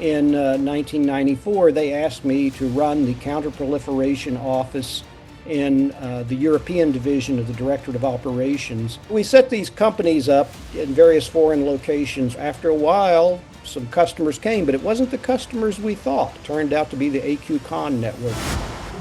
in 1994, they asked me to run the Counter-Proliferation office in the European division of the Directorate of Operations. We set these companies up in various foreign locations. After a while, some customers came, but it wasn't the customers we thought. It turned out to be the AQ Khan network.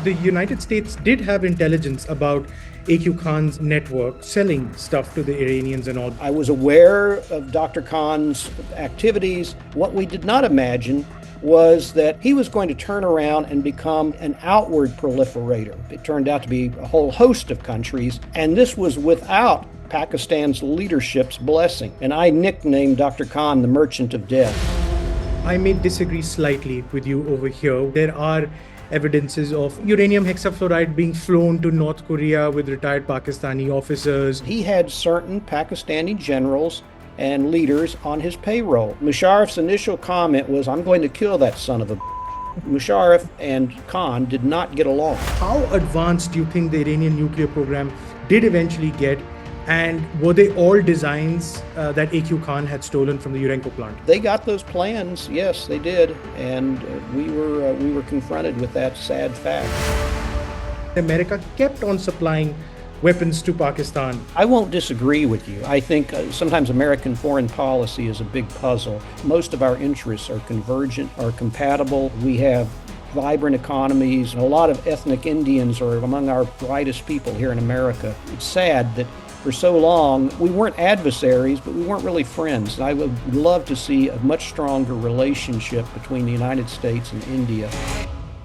The United States did have intelligence about AQ Khan's network selling stuff to the Iranians and all. I was aware of Dr. Khan's activities. What we did not imagine was that he was going to turn around and become an outward proliferator. It turned out to be a whole host of countries, and this was without Pakistan's leadership's blessing. And I nicknamed Dr. Khan the Merchant of Death. I may disagree slightly with you over here. There are evidences of uranium hexafluoride being flown to North Korea with retired Pakistani officers. He had certain Pakistani generals and leaders on his payroll. Musharraf's initial comment was, "I'm going to kill that son of a." Musharraf and Khan did not get along. How advanced do you think the Iranian nuclear program did eventually get? And were they all designs that AQ Khan had stolen from the Urenco plant? They got those plans, yes, they did, and we were confronted with that sad fact. America kept on supplying weapons to Pakistan. I won't disagree with you. I think sometimes American foreign policy is a big puzzle. Most of our interests are convergent, are compatible. We have vibrant economies, and a lot of ethnic Indians are among our brightest people here in America. It's sad that for so long, we weren't adversaries, but we weren't really friends. I would love to see a much stronger relationship between the United States and India.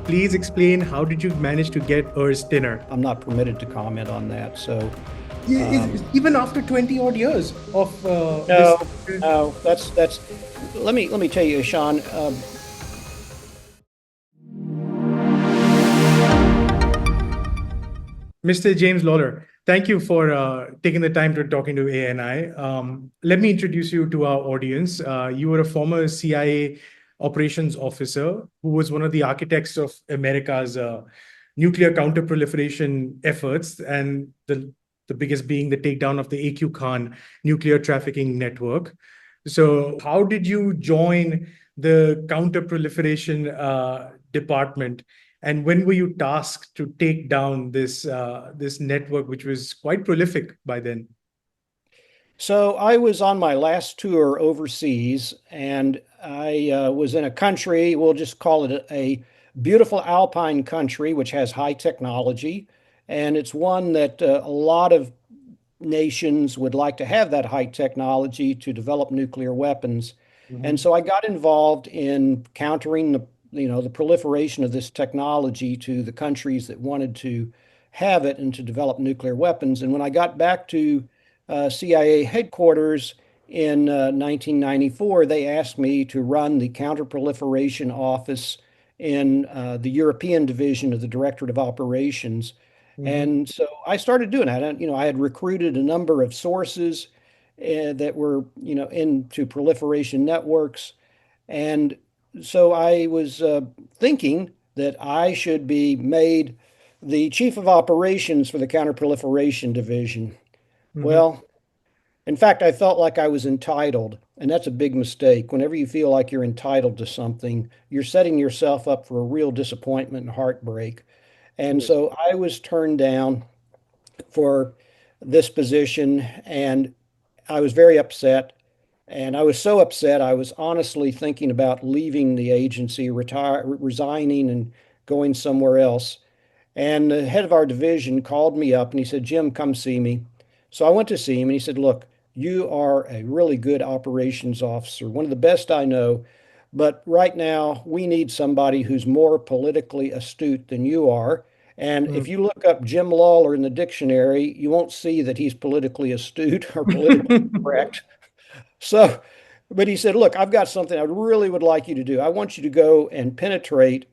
Please explain, how did you manage to get Ur's dinner? I'm not permitted to comment on that, so... Even after 20 odd years of No, that's... Let me tell you, Ishaan, Mr. James Lawler, thank you for taking the time to talking to ANI. Let me introduce you to our audience. You were a former CIA operations officer who was one of the architects of America's nuclear counter-proliferation efforts, and the biggest being the takedown of the AQ Khan nuclear trafficking network. So how did you join the counter-proliferation department? And when were you tasked to take down this network, which was quite prolific by then? So I was on my last tour overseas, and I was in a country, we'll just call it a beautiful alpine country, which has high technology. And it's one that a lot of nations would like to have that high technology to develop nuclear weapons. Mm-hmm. And so I got involved in countering the proliferation of this technology to the countries that wanted to have it and to develop nuclear weapons. And when I got back to CIA headquarters in 1994, they asked me to run the Counter-Proliferation office in the European division of the Directorate of Operations. Mm-hmm. And so I started doing that. And, I had recruited a number of sources that were, into proliferation networks. And so I was thinking that I should be made the chief of operations for the Counter-Proliferation division. Mm-hmm. Well, in fact, I felt like I was entitled, and that's a big mistake. Whenever you feel like you're entitled to something, you're setting yourself up for a real disappointment and heartbreak. And so I was turned down for this position, and I was very upset. And I was so upset, I was honestly thinking about leaving the agency, resigning and going somewhere else. And the head of our division called me up and he said, "Jim, come see me." So I went to see him and he said, "Look, you are a really good operations officer, one of the best I know. But right now, we need somebody who's more politically astute than you are. And if you look up Jim Lawler in the dictionary, you won't see that he's politically astute or politically correct." So, but he said, "Look, I've got something I really would like you to do. I want you to go and penetrate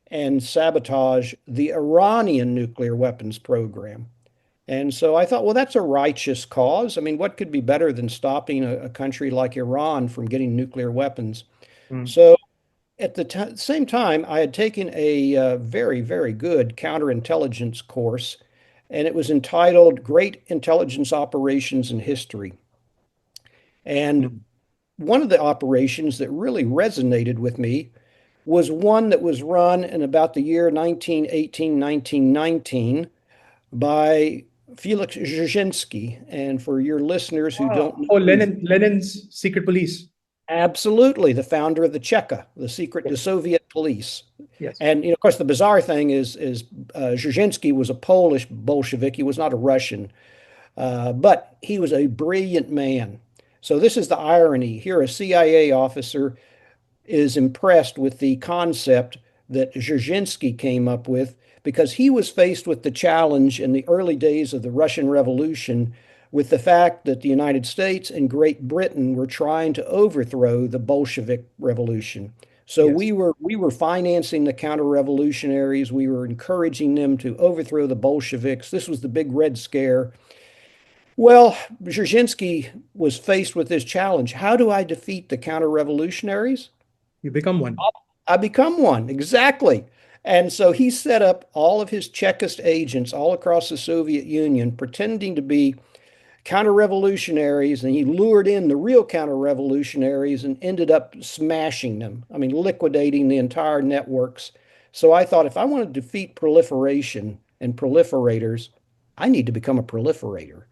and sabotage the Iranian nuclear weapons program." And so I thought, well, that's a righteous cause. I mean, what could be better than stopping a country like Iran from getting nuclear weapons? So at the same time, I had taken a very, very good counterintelligence course, and it was entitled Great Intelligence Operations in History. And one of the operations that really resonated with me was one that was run in about the year 1918, 1919 by Felix Dzerzhinsky. And for your listeners who don't Wow. know Oh, who, Lenin's secret police. absolutely the founder of the Cheka, the Yes. Soviet police. Yes. And of course, the bizarre thing is Dzerzhinsky was a Polish Bolshevik. He was not a Russian, but he was a brilliant man. So this is the irony here: a CIA officer is impressed with the concept that Dzerzhinsky came up with because he was faced with the challenge in the early days of the Russian Revolution with the fact that the United States and Great Britain were trying to overthrow the Bolshevik Revolution. So Yes. we were financing the counter-revolutionaries. We were encouraging them to overthrow the Bolsheviks. This was the big Red Scare. Well, Dzerzhinsky was faced with this challenge. How do I defeat the counter-revolutionaries? You become one. I become one, exactly. And so he set up all of his Chekist agents all across the Soviet Union, pretending to be counter-revolutionaries, and he lured in the real counter-revolutionaries and ended up smashing them. I mean, liquidating the entire networks. So I thought if I want to defeat proliferation and proliferators, I need to become a proliferator.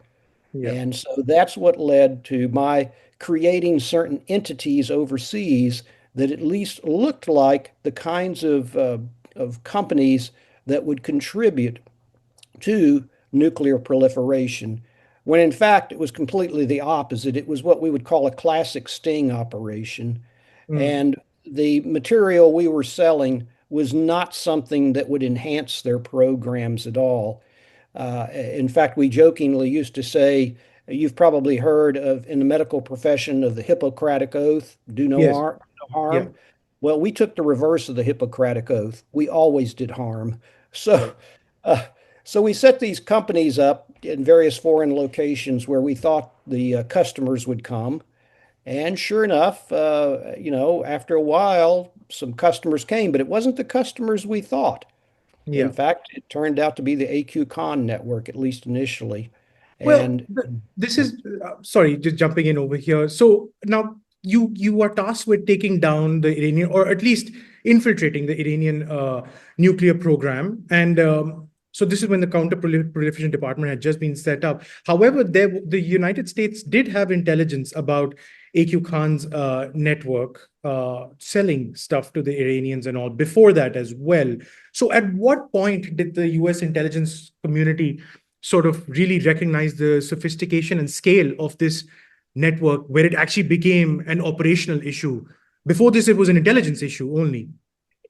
Yeah. And so that's what led to my creating certain entities overseas that at least looked like the kinds of companies that would contribute to nuclear proliferation, when in fact it was completely the opposite. It was what we would call a classic sting operation. Mm. And the material we were selling was not something that would enhance their programs at all. In fact, we jokingly used to say, you've probably heard of in the medical profession of the Hippocratic Oath, do no Yes. harm, no Yeah. harm. Well, we took the reverse of the Hippocratic Oath. We always did harm. So, Right. uh, so we set these companies up in various foreign locations where we thought the customers would come. And sure enough, after a while, some customers came, but it wasn't the customers we thought. In Yeah. fact, it turned out to be the AQ-Con network, at least initially. Well, And this is sorry, just jumping in over here. So now you are tasked with taking down the Iranian, or at least infiltrating the Iranian nuclear program, and so this is when the Counter-Proliferation Department had just been set up. However, the United States did have intelligence about AQ Khan's network selling stuff to the Iranians and all before that as well. So, at what point did the U.S. intelligence community sort of really recognize the sophistication and scale of this network where it actually became an operational issue? Before this, it was an intelligence issue only.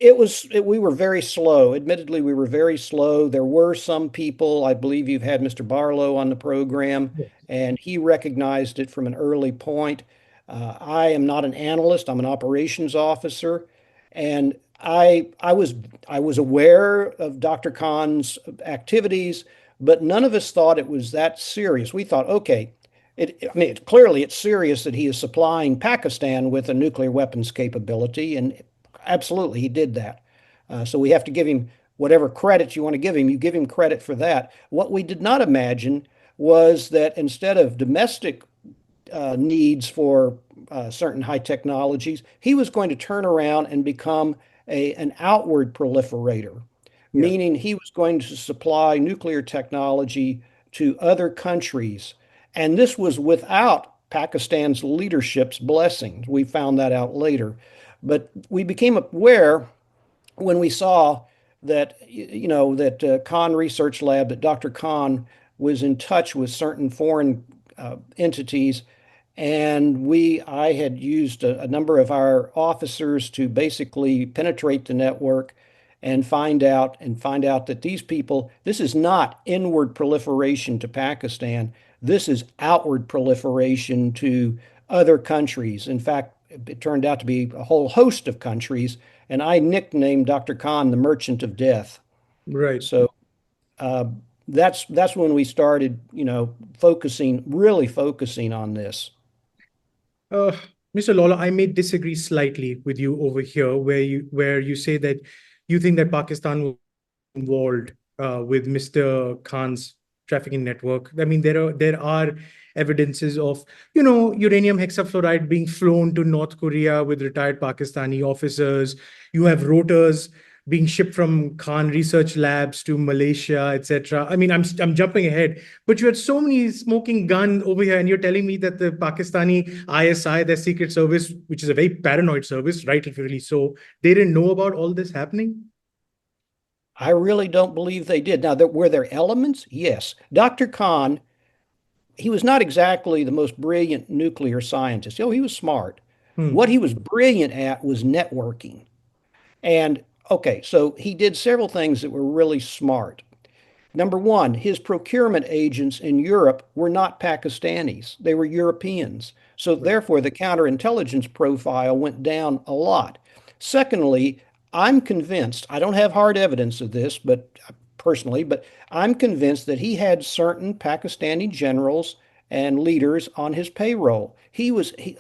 we were very slow. Admittedly, we were very slow. There were some people, I believe you've had Mr. Barlow on the program, Yes. and he recognized it from an early point. I am not an analyst, I'm an operations officer, and I was aware of Dr. Khan's activities, but none of us thought it was that serious. We thought, okay, I mean, clearly it's serious that he is supplying Pakistan with a nuclear weapons capability, and absolutely he did that. So we have to give him whatever credit you want to give him. You give him credit for that. What we did not imagine was that instead of domestic needs for certain high technologies, he was going to turn around and become an outward proliferator, Yeah. meaning he was going to supply nuclear technology to other countries. And this was without Pakistan's leadership's blessings. We found that out later. But we became aware when we saw that, that Khan Research Lab, that Dr. Khan was in touch with certain foreign entities, and I had used a number of our officers to basically penetrate the network and find out that these people, this is not inward proliferation to Pakistan. This is outward proliferation to other countries. In fact, it turned out to be a whole host of countries, and I nicknamed Dr. Khan the Merchant of Death. Right. So uh, that's when we started, really focusing on this. Uh, Mr. Lawler, I may disagree slightly with you over here, where you say that you think that Pakistan was involved with Mr. Khan's trafficking network. I mean, there are evidences of, uranium hexafluoride being flown to North Korea with retired Pakistani officers. You have rotors being shipped from Khan research labs to Malaysia, etc. I mean, I'm jumping ahead, but you had so many smoking gun over here, and you're telling me that the Pakistani ISI, their secret service, which is a very paranoid service, rightfully so, they didn't know about all this happening? I really don't believe they did. Now, were there elements? Yes. Dr. Khan, he was not exactly the most brilliant nuclear scientist. Oh, he was smart. What Hmm. he was brilliant at was networking. And okay, so he did several things that were really smart. Number one, his procurement agents in Europe were not Pakistanis, they were Europeans. So, Right. therefore, the counterintelligence profile went down a lot. Secondly, I'm convinced, I don't have hard evidence of this, but personally, but I'm convinced that he had certain Pakistani generals and leaders on his payroll.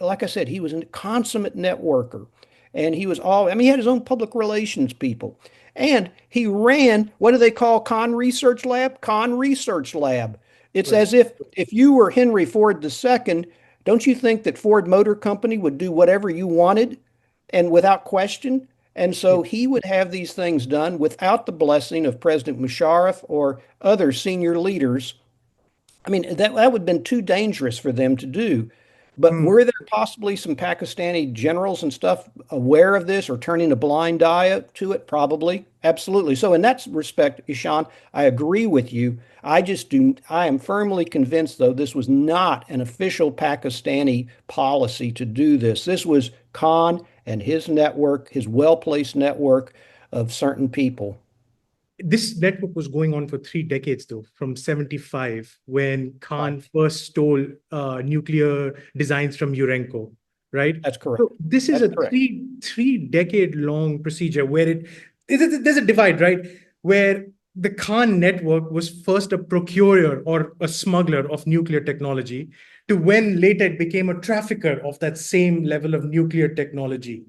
Like I said, he was a consummate networker. And he was all, I mean, he had his own public relations people. And he ran, what do they call Con Research Lab? Con Research Lab. It's Right. as if you were Henry Ford II, don't you think that Ford Motor Company would do whatever you wanted and without question? And Yeah. so he would have these things done without the blessing of President Musharraf or other senior leaders. I mean, that would have been too dangerous for them to do. But Hmm. were there possibly some Pakistani generals and stuff aware of this or turning a blind eye to it? Probably. Absolutely. So, in that respect, Ishaan, I agree with you. I am firmly convinced, though, this was not an official Pakistani policy to do this. This was Khan and his network, his well placed network of certain people. This network was going on for 3 decades, though, from 75, when Right. Khan first stole nuclear designs from Urenco, right? That's correct. So this is That's a correct. three decade long procedure where there's a divide, right? Where the Khan network was first a procurer or a smuggler of nuclear technology, to when later it became a trafficker of that same level of nuclear technology,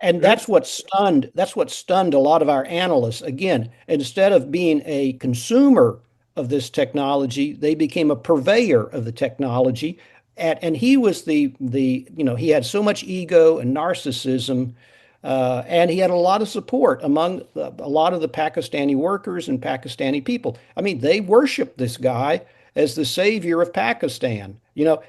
And right? that's what stunned a lot of our analysts. Again, instead of being a consumer of this technology, they became a purveyor of the technology. And he was he had so much ego and narcissism, and he had a lot of support among a lot of the Pakistani workers and Pakistani people. I mean, they worship this guy as the savior of Pakistan.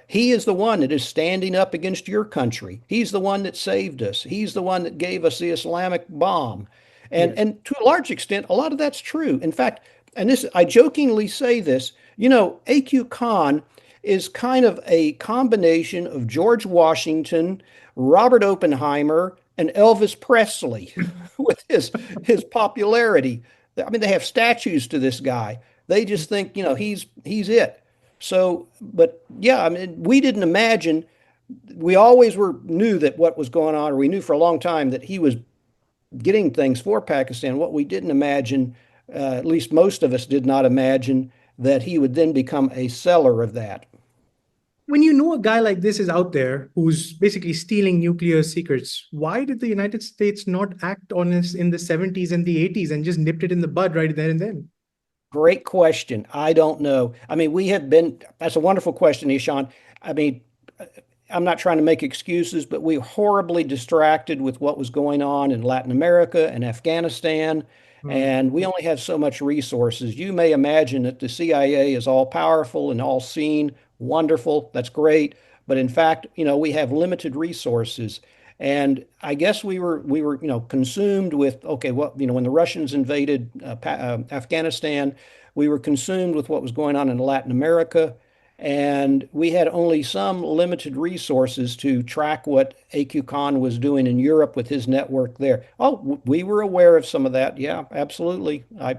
He is the one that is standing up against your country. He's the one that saved us. He's the one that gave us the Islamic bomb. And Yes. and to a large extent, a lot of that's true. In fact, and this I jokingly say this, AQ Khan is kind of a combination of George Washington, Robert Oppenheimer, and Elvis Presley with his popularity. I mean, they have statues to this guy. They just think, he's it. So, but yeah, I mean, we didn't imagine. We always knew that what was going on, or we knew for a long time that he was getting things for Pakistan. What we didn't imagine, at least most of us did not imagine, that he would then become a seller of that. When you know a guy like this is out there who's basically stealing nuclear secrets, why did the United States not act on this in the 70s and the 80s and just nipped it in the bud right there and then? Great question. I don't know. I mean, that's a wonderful question, Ishan. I mean, I'm not trying to make excuses, but we were horribly distracted with what was going on in Latin America and Afghanistan, Hmm. and we only have so much resources. You may imagine that the CIA is all powerful and all seen, wonderful, that's great, but in fact, we have limited resources. And I guess we were consumed with, okay, when the Russians invaded Afghanistan, we were consumed with what was going on in Latin America, and we had only some limited resources to track what AQ Khan was doing in Europe with his network there. Oh, we were aware of some of that. Yeah, absolutely. I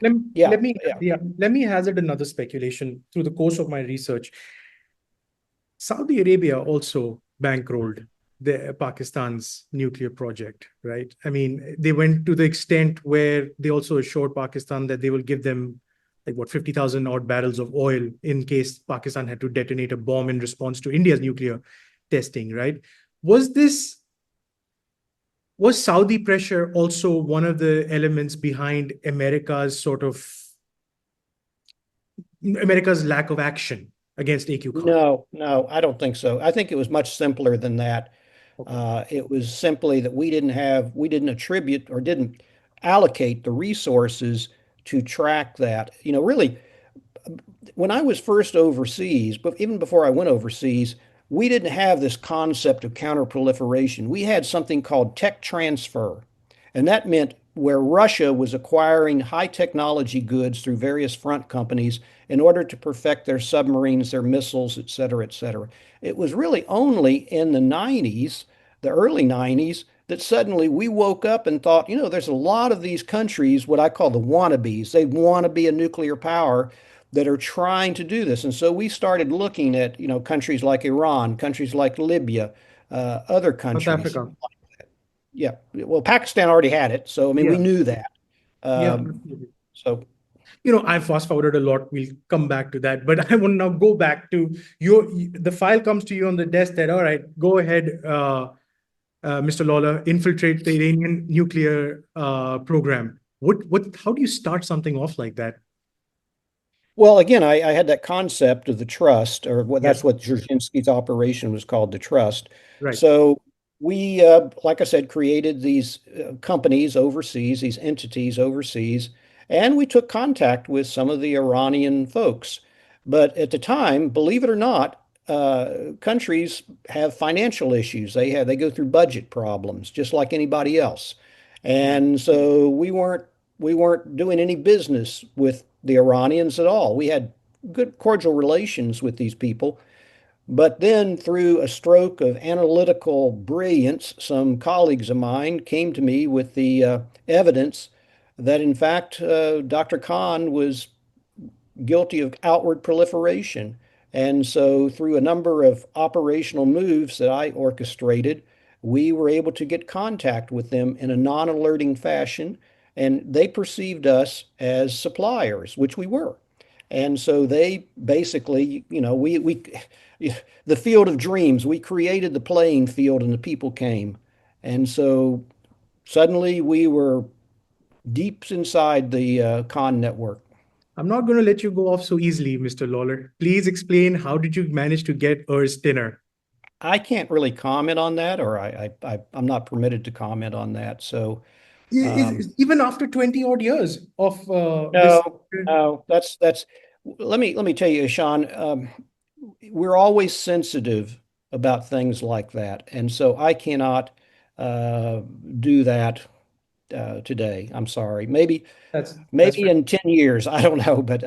Let, yeah, let me yeah. yeah, let me hazard another speculation through the course of my research. Saudi Arabia also bankrolled Pakistan's nuclear project, right? I mean, they went to the extent where they also assured Pakistan that they will give them like what 50,000 odd barrels of oil in case Pakistan had to detonate a bomb in response to India's nuclear testing, right? Was this was Saudi pressure also one of the elements behind America's sort of America's lack of action against AQ Khan? No, no, I don't think so. I think it was much simpler than that. Okay. It was simply that we didn't attribute or didn't allocate the resources to track that. Really, when I was first overseas, but even before I went overseas, we didn't have this concept of counterproliferation. We had something called tech transfer, and that meant where Russia was acquiring high technology goods through various front companies in order to perfect their submarines, their missiles, et cetera, et cetera. It was really only in the 90s, the early 90s, that suddenly we woke up and thought, there's a lot of these countries, what I call the wannabes. They want to be a nuclear power that are trying to do this. And so we started looking at, countries like Iran, countries like Libya, other South countries. Africa. Yeah. Well, Pakistan already had it. So, I mean, we Yeah. knew that. Yeah. Um, Absolutely. so, I fast forwarded a lot. We'll come back to that, but I want to now go back to the file comes to you on the desk that, all right, go ahead, Mr. Lawler, infiltrate the Iranian nuclear program. How do you start something off like that? well, again, I had that concept of the trust, or that's Yes, what Dzerzhinsky's operation was called, the trust. right. So we, like I said, created these companies overseas, these entities overseas, and we took contact with some of the Iranian folks. But at the time, believe it or not, countries have financial issues. They go through budget problems, just like anybody else. Mm. And so we weren't doing any business with the Iranians at all. We had good cordial relations with these people, but then through a stroke of analytical brilliance, some colleagues of mine came to me with the evidence that in fact Dr. Khan was guilty of outward proliferation. And so, through a number of operational moves that I orchestrated, we were able to get contact with them in a non alerting fashion. And they perceived us as suppliers, which we were. And so they basically, the field of dreams, we created the playing field and the people came. And so suddenly we were deep inside the con network. I'm not going to let you go off so easily, Mr. Lawler. Please explain, how did you manage to get Ur's dinner? I can't really comment on that, or I'm not permitted to comment on that. So, Even after 20 odd years of this. no, no, that's. Let me tell you, Ishaan, we're always sensitive about things like that, and so I cannot uh, do that today. I'm sorry. Maybe That's maybe fair. in 10 years, I don't know, but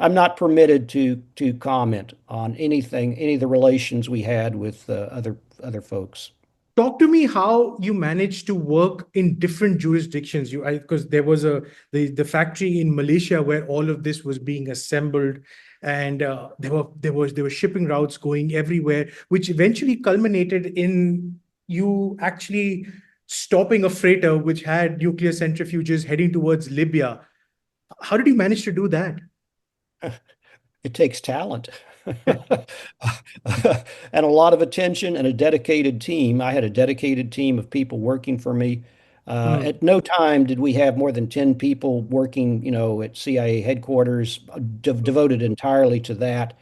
I'm not permitted to comment on anything, any of the relations we had with other folks. Talk to me how you managed to work in different jurisdictions. Because there was the factory in Malaysia where all of this was being assembled, and there were shipping routes going everywhere, which eventually culminated in you actually stopping a freighter which had nuclear centrifuges heading towards Libya. How did you manage to do that? It takes talent and a lot of attention and a dedicated team. I had a dedicated team of people working for me. Mm, At no time did we have more than 10 people working, at CIA headquarters, devoted entirely to that.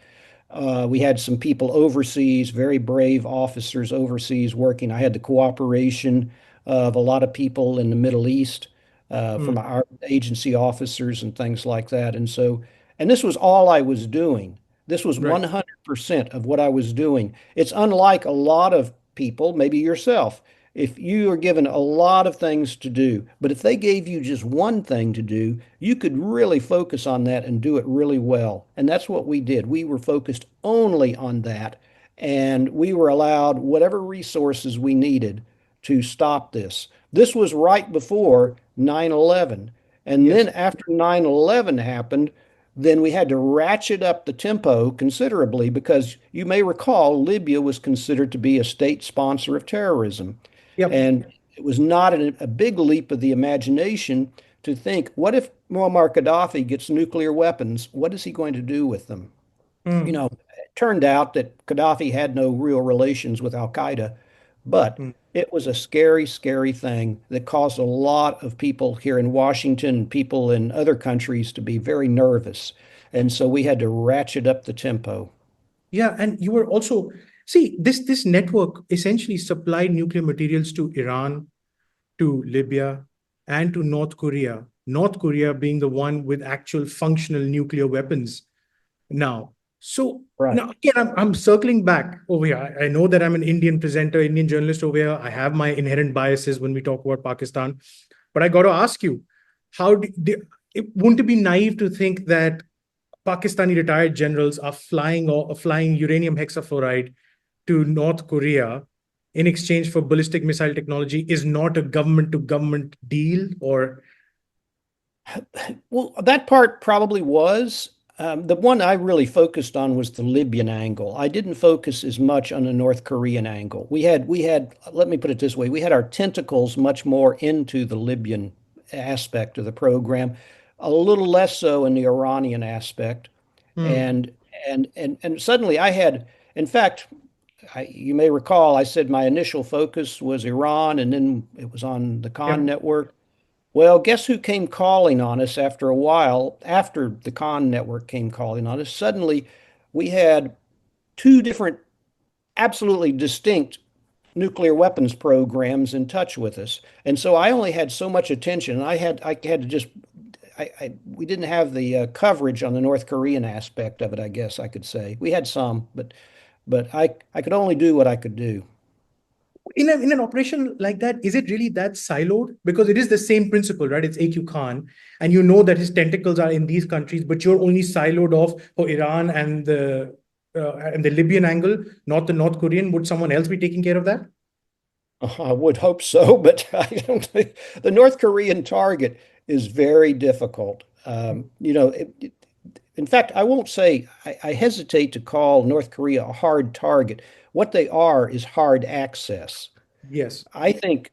We had some people overseas, very brave officers overseas working. I had the cooperation of a lot of people in the Middle East, from mm, our agency officers and things like that. And this was all I was doing. This was right. 100% of what I was doing. It's unlike a lot of people, maybe yourself. If you are given a lot of things to do, but if they gave you just one thing to do, you could really focus on that and do it really well. And that's what we did. We were focused only on that, and we were allowed whatever resources we needed to stop this. This was right before 9/11. And then Yes. after 9/11 happened, then we had to ratchet up the tempo considerably because you may recall Libya was considered to be a state sponsor of terrorism. Yep. And it was not a big leap of the imagination to think, what if Muammar Gaddafi gets nuclear weapons? What is he going to do with them? Mm, It turned out that Gaddafi had no real relations with Al Qaeda, but mm. it was a scary, scary thing that caused a lot of people here in Washington and people in other countries to be very nervous. And so we had to ratchet up the tempo. Yeah, and you were also see this network essentially supplied nuclear materials to Iran, to Libya, and to North Korea. North Korea being the one with actual functional nuclear weapons now. So Right. now again, I'm circling back over here. I know that I'm an Indian presenter, Indian journalist over here. I have my inherent biases when we talk about Pakistan, but I got to ask you, how wouldn't it be naive to think that Pakistani retired generals are flying uranium hexafluoride to North Korea in exchange for ballistic missile technology is not a government to government deal or Well, that part probably was. The one I really focused on was the Libyan angle. I didn't focus as much on the North Korean angle. Let me put it this way, we had our tentacles much more into the Libyan aspect of the program, a little less so in the Iranian aspect. hmm, And and suddenly I had, in fact, you may recall, I said my initial focus was Iran, and then it was on the yeah, Khan network. Well, guess who came calling on us after a while, after the Khan network came calling on us? Suddenly, we had two different, absolutely distinct nuclear weapons programs in touch with us. And so I only had so much attention. I had to just, we didn't have the coverage on the North Korean aspect of it, I guess I could say. We had some, but I could only do what I could do. in an operation like that, is it really that siloed? Because it is the same principle, right? It's AQ Khan, and you know that his tentacles are in these countries, but you're only siloed off for Iran and the Libyan angle, not the North Korean. Would someone else be taking care of that? I would hope so, but I don't think the North Korean target is very difficult. In fact, I won't say, I hesitate to call North Korea a hard target. What they are is hard access. Yes. I think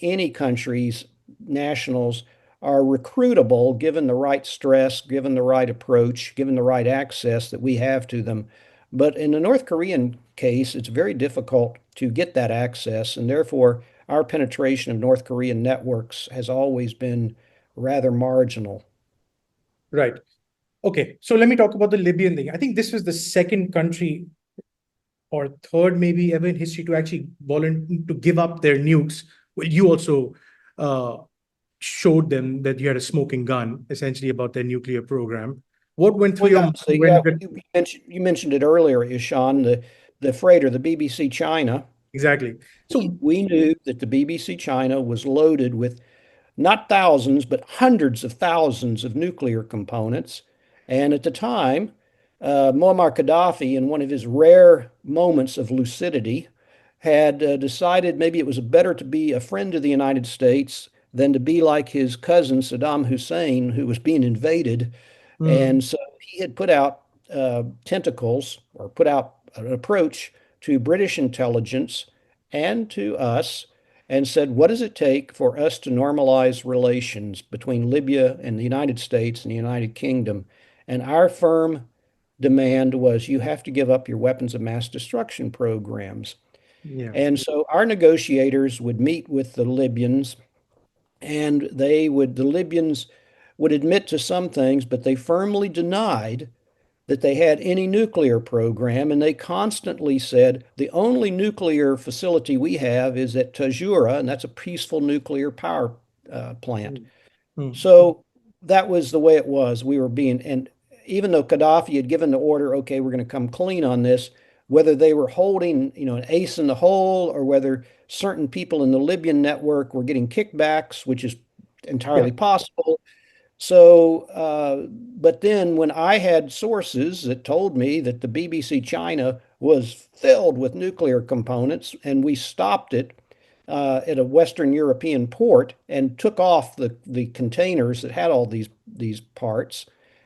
any country's nationals are recruitable given the right stress, given the right approach, given the right access that we have to them. But in the North Korean case, it's very difficult to get that access, and therefore our penetration of North Korean networks has always been rather marginal. Right. Okay. So let me talk about the Libyan thing. I think this was the second country or third maybe ever in history to actually volunteer to give up their nukes. Well, you also uh, showed them that you had a smoking gun, essentially about their nuclear program. What went through Well, your yeah, mind so when yeah, you get you mentioned it earlier, Ishaan, the freighter, the BBC China. exactly? We, So we knew that the BBC China was loaded with not thousands, but hundreds of thousands of nuclear components. And at the time, Muammar Gaddafi, in one of his rare moments of lucidity, had decided maybe it was better to be a friend of the United States than to be like his cousin Saddam Hussein, who was being invaded. hmm, And so he had put out tentacles or put out an approach to British intelligence and to us and said, what does it take for us to normalize relations between Libya and the United States and the United Kingdom? And our firm demand was you have to give up your weapons of mass destruction programs. yeah, And so our negotiators would meet with the Libyans, and the Libyans would admit to some things, but they firmly denied that they had any nuclear program, and they constantly said the only nuclear facility we have is at Tajura, and that's a peaceful nuclear power plant. hmm, hmm, So that was the way it was. And even though Gaddafi had given the order, okay, we're going to come clean on this, whether they were holding, an ace in the hole or whether certain people in the Libyan network were getting kickbacks, which is yeah, entirely possible. So, but then when I had sources that told me that the BBC China was filled with nuclear components, and we stopped it at a Western European port and took off the containers that had all these parts.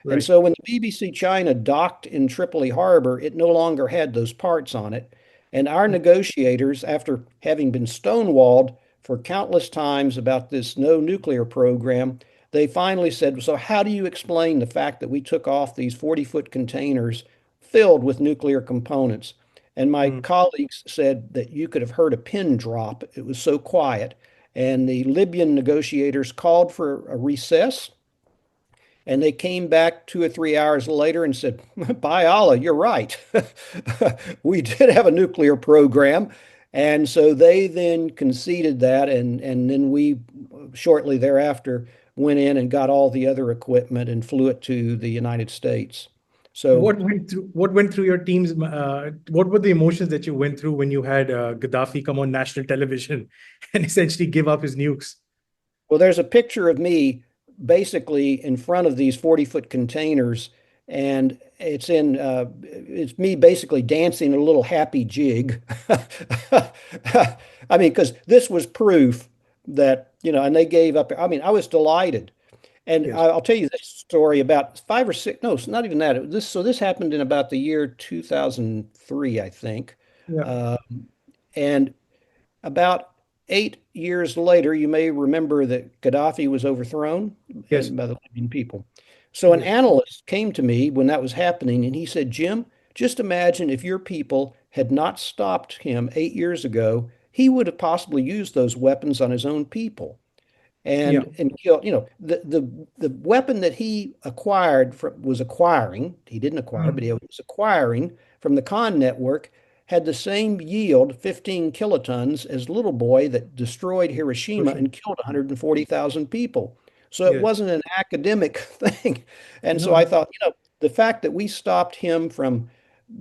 And right. so when the BBC China docked in Tripoli Harbor, it no longer had those parts on it. And our negotiators, after having been stonewalled for countless times about this no nuclear program, they finally said, so how do you explain the fact that we took off these 40-foot containers filled with nuclear components? And my Hmm, colleagues said that you could have heard a pin drop. It was so quiet. And the Libyan negotiators called for a recess. And they came back 2 or 3 hours later and said, by Allah, you're right. We did have a nuclear program. And so they then conceded that. And then we shortly thereafter went in and got all the other equipment and flew it to the United States. So, What went through your team's what were the emotions that you went through when you had Gaddafi come on national television and essentially give up his nukes? well, there's a picture of me basically in front of these 40-foot containers, and it's me basically dancing a little happy jig. I mean, because this was proof that, and they gave up. I mean, I was delighted. And Yes. I'll tell you this story about 5 or 6, no, it's not even that. So this happened in about the year 2003, I think. Yeah. Uh, and about 8 years later, you may remember that Gaddafi was overthrown Yes. by the Libyan people. So an Yes. analyst came to me when that was happening, and he said, Jim, just imagine if your people had not stopped him 8 years ago, he would have possibly used those weapons on his own people Yeah. and killed. The weapon that he acquired was acquiring. He didn't acquire, but he Mm. was acquiring from the Khan network. Had the same yield, 15 kilotons, as Little Boy that destroyed Hiroshima Social. and killed 140,000 people. So it Yes. wasn't an academic thing. And so I No. thought, the fact that we stopped him from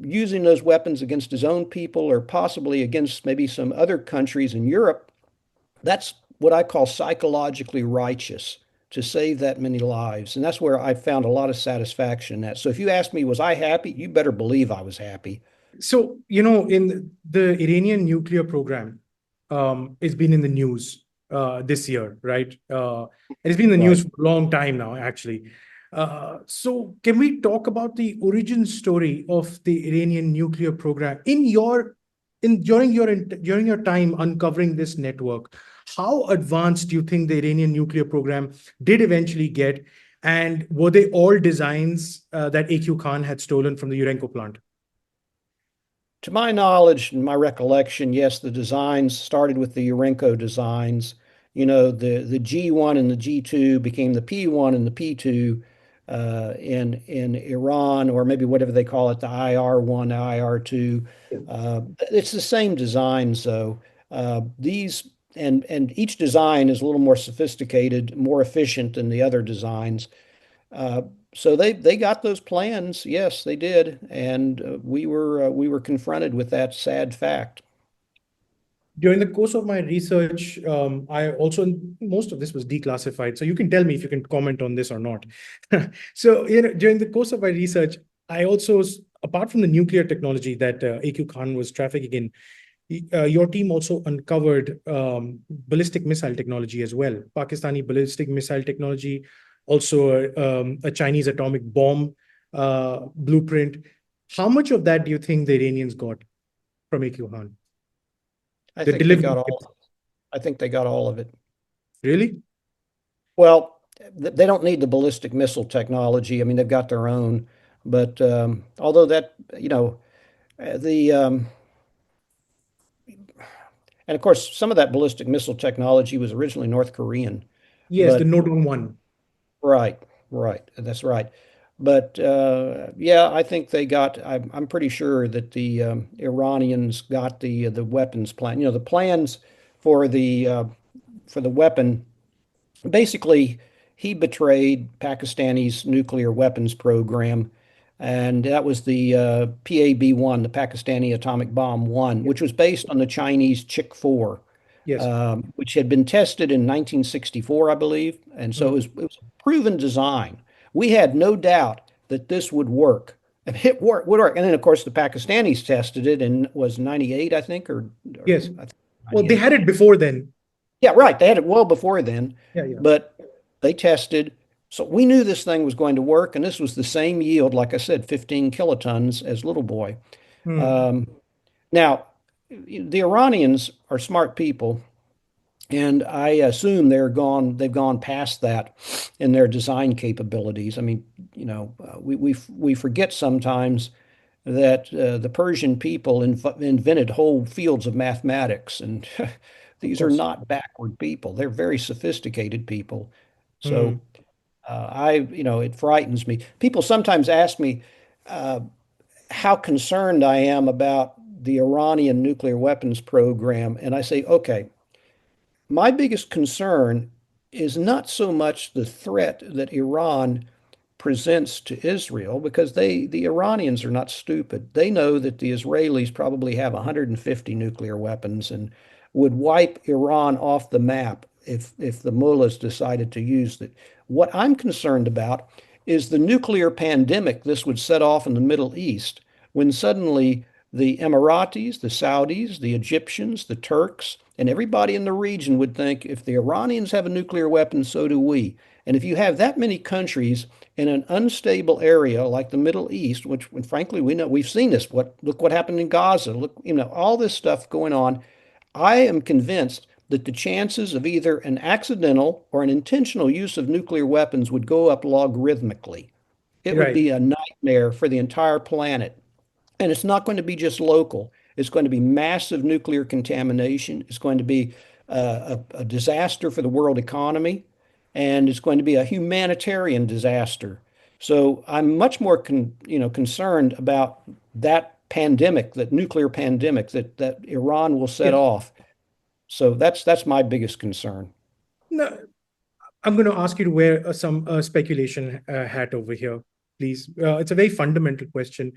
using those weapons against his own people or possibly against maybe some other countries in Europe, that's what I call psychologically righteous to save that many lives. And that's where I found a lot of satisfaction in that. So if you ask me, was I happy? You better believe I was happy. So, in the Iranian nuclear program, it's been in the news this year, right? It's been in the Right. news for a long time now, actually. So, can we talk about the origin story of the Iranian nuclear program in during your time uncovering this network? How advanced do you think the Iranian nuclear program did eventually get? And were they all designs that AQ Khan had stolen from the Urenco plant? To my knowledge and my recollection, yes, the designs started with the Urenco designs. The G1 and the G2 became the P1 and the P2 in Iran, or maybe whatever they call it, the IR1, the IR2. It's the same designs, though. These and each design is a little more sophisticated, more efficient than the other designs. Uh, so they got those plans. Yes, they did, and we were confronted with that sad fact. During the course of my research, I also, most of this was declassified. So you can tell me if you can comment on this or not. So, during the course of my research, I also, apart from the nuclear technology that AQ Khan was trafficking in, your team also uncovered ballistic missile technology as well. Pakistani ballistic missile technology, also a Chinese atomic bomb blueprint. How much of that do you think the Iranians got from AQ Khan? I The think they delivery got all. kit. I think they got all of it. Really? Well, they don't need the ballistic missile technology. I mean, they've got their own. But although that, the and of course, some of that ballistic missile technology was originally North Korean. Yes, the But Note on one. right, right, that's right. But yeah, I think they got. I'm pretty sure that the Iranians got the weapons plan. The plans for the weapon. Basically, he betrayed Pakistani's nuclear weapons program, and that was the PAB-1, the Pakistani Atomic Bomb 1, which was based on the Chinese Chick 4, Yes. which had been tested in 1964, I believe. And so Mm. it was a proven design. We had no doubt that this would work. Would work. And then, of course, the Pakistanis tested it and was 98, I think, or Yes. I think Well, they 98. had it before then. Yeah, right. They had it well before then, Yeah, yeah. but they tested. So we knew this thing was going to work, and this was the same yield, like I said, 15 kilotons as Little Boy. Mm. Um, Now, the Iranians are smart people, and I assume they've gone past that in their design capabilities. I mean, we forget sometimes that the Persian people invented whole fields of mathematics, and Of these are course. not backward people. They're very sophisticated people. So Mm. It frightens me. People sometimes ask me uh, how concerned I am about the Iranian nuclear weapons program, and I say, okay, my biggest concern is not so much the threat that Iran presents to Israel because the Iranians are not stupid. They know that the Israelis probably have 150 nuclear weapons and would wipe Iran off the map if the mullahs decided to use it. What I'm concerned about is the nuclear pandemic this would set off in the Middle East when suddenly the Emiratis, the Saudis, the Egyptians, the Turks, and everybody in the region would think if the Iranians have a nuclear weapon, so do we. And if you have that many countries in an unstable area like the Middle East, which frankly we know we've seen this. Look what happened in Gaza. Look, all this stuff going on. I am convinced that the chances of either an accidental or an intentional use of nuclear weapons would go up logarithmically. It would Right. be a nightmare for the entire planet. And it's not going to be just local. It's going to be massive nuclear contamination. It's going to be a disaster for the world economy, and it's going to be a humanitarian disaster. So I'm much more concerned about that pandemic, that nuclear pandemic that Iran will set Yeah. off. So that's my biggest concern. No, I'm going to ask you to wear some speculation hat over here, please. It's a very fundamental question.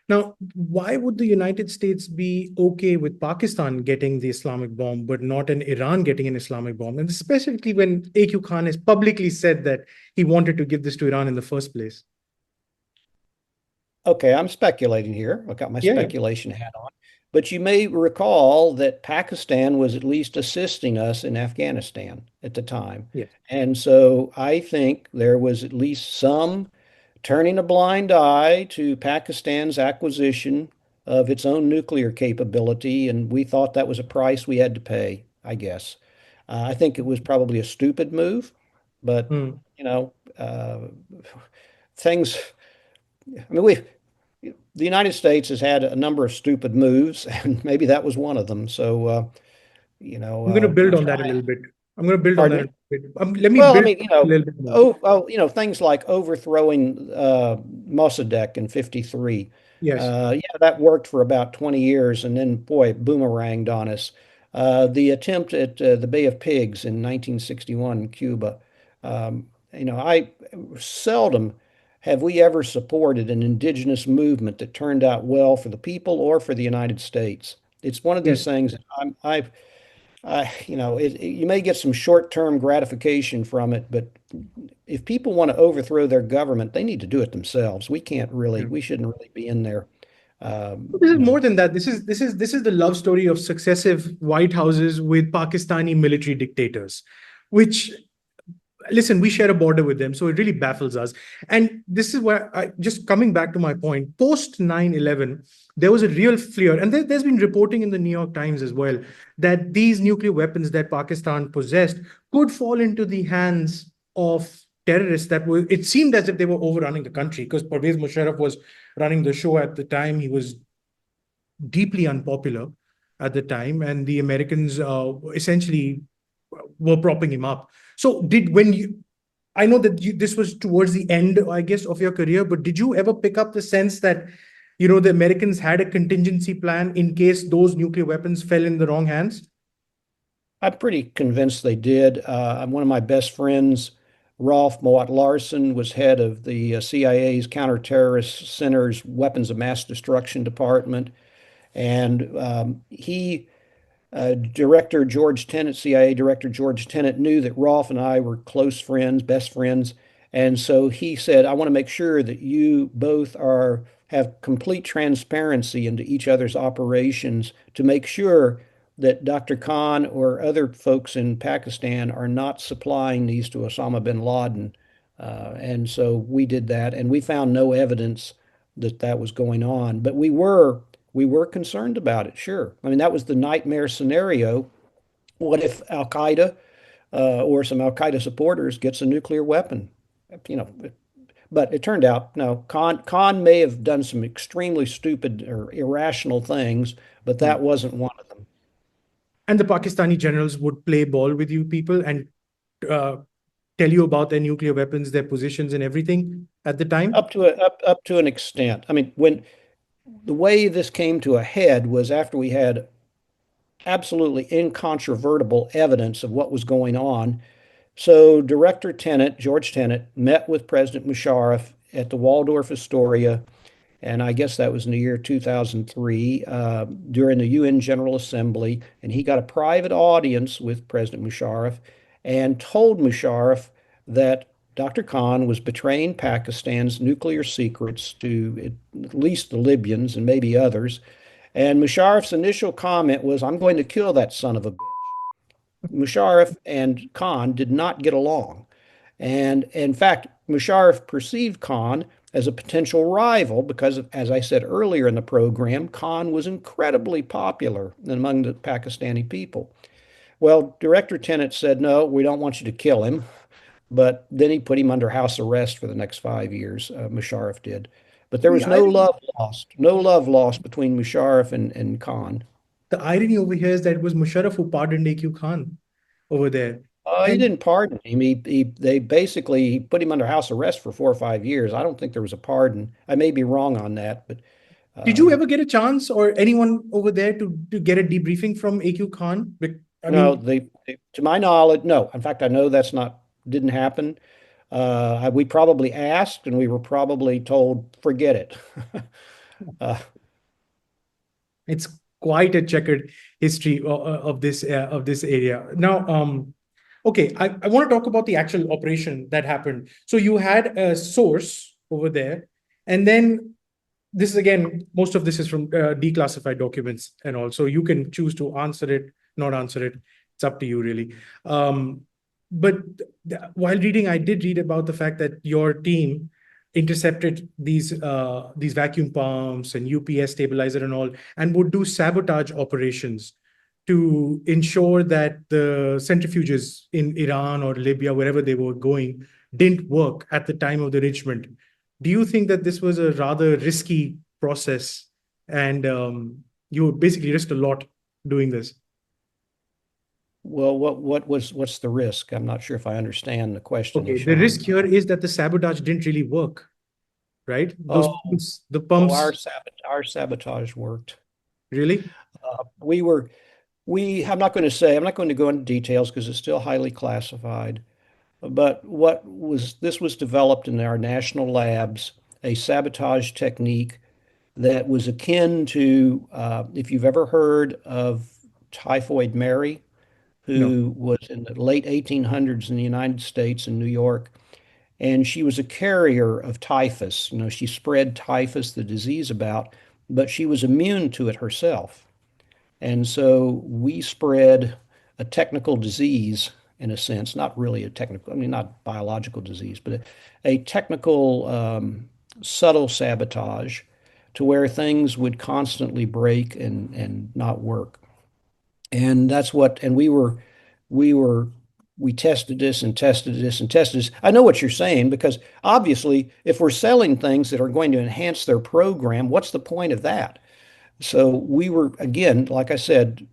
Now, why would the United States be okay with Pakistan getting the Islamic bomb, but not an Iran getting an Islamic bomb? And specifically when AQ Khan has publicly said that he wanted to give this to Iran in the first place. Okay, I'm speculating here. I've got my Yeah, yeah. speculation hat on. But you may recall that Pakistan was at least assisting us in Afghanistan at the time. Yes. And so I think there was at least some turning a blind eye to Pakistan's acquisition of its own nuclear capability. And we thought that was a price we had to pay, I guess. I think it was probably a stupid move, but, Hmm. you know, uh, things, I mean, the United States has had a number of stupid moves, and maybe that was one of them. So, I'm going to build we on try. that a little bit. I'm going to build on Pardon that me? a bit. Let me Well, I build mean, a little bit more. things like overthrowing Mossadegh in '53. Yes, Yeah, that worked for about 20 years, and then, boy, it boomeranged on us. The attempt at the Bay of Pigs in 1961 in Cuba. I seldom have we ever supported an indigenous movement that turned out well for the people or for the United States. It's one of these yes. things that you may get some short-term gratification from it, but if people want to overthrow their government, they need to do it themselves. Yeah. We shouldn't really be in there. This You is more know, than that. This is the love story of successive White Houses with Pakistani military dictators, which listen, we share a border with them, so it really baffles us. And this is where I just coming back to my point, post 9/11, there was a real fear, and there's been reporting in the New York Times as well, that these nuclear weapons that Pakistan possessed could fall into the hands of terrorists that were, it seemed as if they were overrunning the country because Pervez Musharraf was running the show at the time. He was deeply unpopular at the time, and the Americans essentially were propping him up. So, I know that this was towards the end, I guess, of your career, but did you ever pick up the sense that, the Americans had a contingency plan in case those nuclear weapons fell in the wrong hands? I'm pretty convinced they did. One of my best friends, Rolf Moat Larsen, was head of the CIA's Counter-Terrorist Center's Weapons of Mass Destruction Department, and CIA Director George Tenet, knew that Rolf and I were close friends, best friends. And so he said, I want to make sure that you both have complete transparency into each other's operations to make sure that Dr. Khan or other folks in Pakistan are not supplying these to Osama bin Laden. And so we did that, and we found no evidence that that was going on. But we were concerned about it, sure. I mean, that was the nightmare scenario. What if Al Qaeda or some Al Qaeda supporters gets a nuclear weapon? You know, but it turned out no. Khan may have done some extremely stupid or irrational things, but that Hmm. wasn't one of them. And the Pakistani generals would play ball with you people and uh, tell you about their nuclear weapons, their positions, and everything at the time? Up to an extent. I mean, when the way this came to a head was after we had absolutely incontrovertible evidence of what was going on. So Director Tenet, George Tenet, met with President Musharraf at the Waldorf Astoria, and I guess that was in the year 2003 during the UN General Assembly, and he got a private audience with President Musharraf and told Musharraf that Dr. Khan was betraying Pakistan's nuclear secrets to at least the Libyans and maybe others. And Musharraf's initial comment was, "I'm going to kill that son of a bitch." Musharraf and Khan did not get along. And in fact, Musharraf perceived Khan as a potential rival because, as I said earlier in the program, Khan was incredibly popular among the Pakistani people. Well, Director Tenet said, "No, we don't want you to kill him." But then he put him under house arrest for the next 5 years, Musharraf did. But there The was no irony, love lost, no love lost between Musharraf and Khan. the irony over here is that it was Musharraf who pardoned AQ Khan over there. He And didn't pardon him. They basically put him under house arrest for 4 or 5 years. I don't think there was a pardon. I may be wrong on that, but did you um, ever get a chance or anyone over there to get a debriefing from AQ Khan? I no, mean, to my knowledge, no. In fact, I know that's not didn't happen. We probably asked, and we were probably told, "Forget it." uh, it's quite a checkered history of this area. Now, okay, I want to talk about the actual operation that happened. So you had a source over there, and then this is again, most of this is from declassified documents and all. So you can choose to answer it, not answer it. It's up to you, really. Um, but while reading, I did read about the fact that your team intercepted these vacuum pumps and UPS stabilizer and all, and would do sabotage operations to ensure that the centrifuges in Iran or Libya, wherever they were going, didn't work at the time of the enrichment. Do you think that this was a rather risky process and you basically risked a lot doing this? well, what's the risk? I'm not sure if I understand the question, Okay, the risk Ishaan. here is that the sabotage didn't really work, right? Those Oh, pumps, the oh, pumps, our sabotage worked. really? We were I'm not going to say, I'm not going to go into details because it's still highly classified. But this was developed in our national labs, a sabotage technique that was akin to, if you've ever heard of Typhoid Mary, No. who was in the late 1800s in the United States in New York. And she was a carrier of typhus. You know, she spread typhus, the disease, about, but she was immune to it herself. And so we spread a technical disease in a sense, not really a technical, I mean, not biological disease, but a technical, subtle sabotage to where things would constantly break and not work. And that's what, and we were, we tested this and tested this and tested this. I know what you're saying because obviously, if we're selling things that are going to enhance their program, what's the point of that? So we were, again, like I said,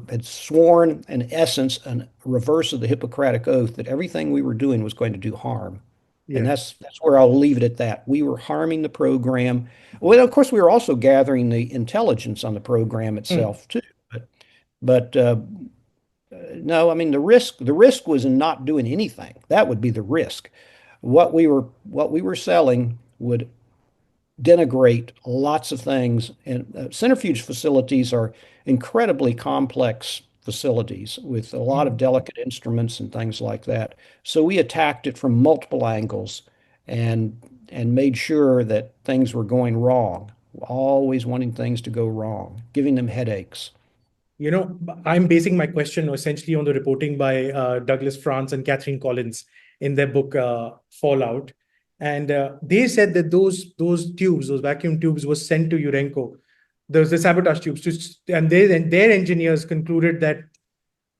had sworn in essence a reverse of the Hippocratic Oath that everything we were doing was going to do harm. And Yeah. that's where I'll leave it at that. We were harming the program. Well, of course, we were also gathering the intelligence on the program Hmm. itself too. But no, I mean the risk was in not doing anything. That would be the risk. What we were selling would denigrate lots of things. And centrifuge facilities are incredibly complex facilities with a lot of Hmm. delicate instruments and things like that. So we attacked it from multiple angles and made sure that things were going wrong, always wanting things to go wrong, giving them headaches. You know, I'm basing my question essentially on the reporting by Douglas France and Catherine Collins in their book Fallout, and they said that those tubes, those vacuum tubes, was sent to Urenco. Those the sabotage tubes, and their engineers concluded that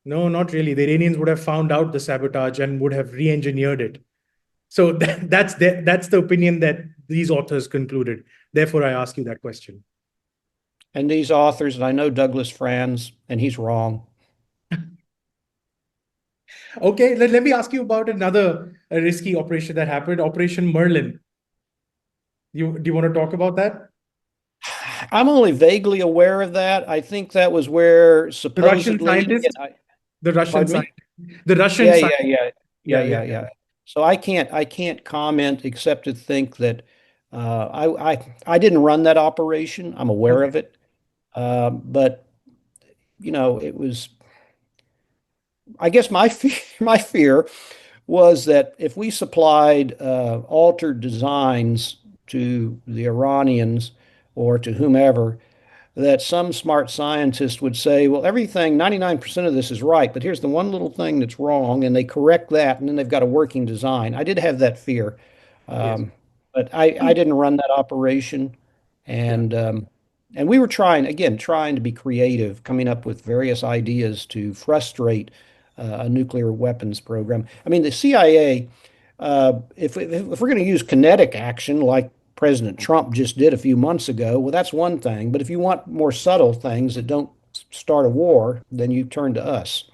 no, not really. The Iranians would have found out the sabotage and would have re-engineered it. So that's the opinion that these authors concluded. Therefore, I ask you that question. And these authors, and I know Douglas Franz, and he's wrong. Okay, let me ask you about another risky operation that happened, Operation Merlin. Do you want to talk about that? I'm only vaguely aware of that. I think that was where The Russian supposedly, again, scientist, the Russian pardon me? scientist, the Russian Yeah, scientist. yeah, yeah, yeah, Yeah, yeah, yeah. yeah. So I can't comment except to think that I didn't run that operation. I'm aware Okay. of it, but it was. I guess my fear, my fear was that if we supplied altered designs to the Iranians or to whomever, that some smart scientist would say, well, everything, 99% of this is right, but here's the one little thing that's wrong, and they correct that, and then they've got a working design. I did have that fear, Yes. um, but I didn't run that operation, Yeah. and we were trying to be creative, coming up with various ideas to frustrate a nuclear weapons program. I mean, the CIA, if we're going to use kinetic action like President Trump just did a few months ago, well, that's one thing. But if you want more subtle things that don't start a war, then you turn to us.